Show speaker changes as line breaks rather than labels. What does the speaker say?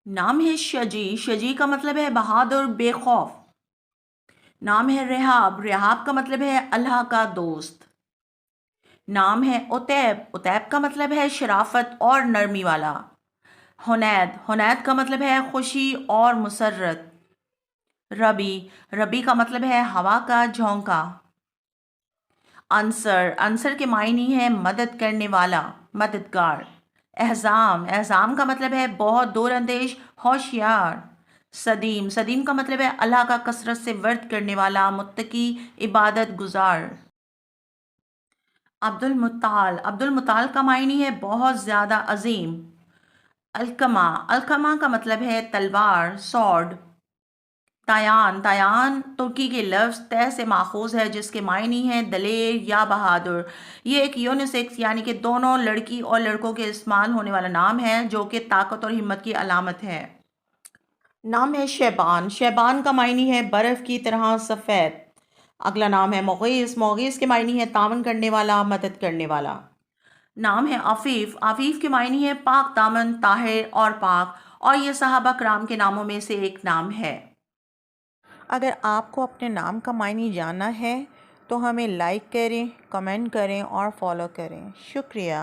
نام ہے شجی، شجی کا مطلب ہے بہادر، بے خوف۔ نام ہے رحاب، رحاب کا مطلب ہے اللہ کا دوست۔ نام ہے عتیب، عتیب کا مطلب ہے شرافت اور نرمی والا۔ حنید، حنید کا مطلب ہے خوشی اور مسرت۔ ربی، ربی کا مطلب ہے ہوا کا جھونکا۔ انصر، انصر کے معنی ہے مدد کرنے والا، مددگار۔ احزام، احزام کا مطلب ہے بہت دور اندیش، ہوشیار۔ صدیم، صدیم کا مطلب ہے اللہ کا کثرت سے ورد کرنے والا، متقی، عبادت گزار۔ عبد المطال، عبد المطال کا معنی ہے بہت زیادہ عظیم۔ الکما، الکما کا مطلب ہے تلوار، سورڈ۔ تایان، تایان ترکی کے لفظ تے سے ماخوذ ہے جس کے معنی ہے دلیر یا بہادر۔ یہ ایک یونیسیکس یعنی کہ دونوں لڑکی اور لڑکوں کے استعمال ہونے والا نام ہے جو کہ طاقت اور ہمت کی علامت ہے۔ نام ہے شیبان، شیبان کا معنی ہے برف کی طرح سفید۔ اگلا نام ہے مغیث، مغیث کے معنی ہے تعاون کرنے والا، مدد کرنے والا۔ نام ہے عفیف، عفیف کے معنی ہے پاک دامن، طاہر اور پاک، اور یہ صحابہ کرام کے ناموں میں سے ایک نام ہے۔ اگر آپ کو اپنے نام کا معنی جاننا ہے تو ہمیں لائک کریں، کمنٹ کریں اور فالو کریں۔ شکریہ۔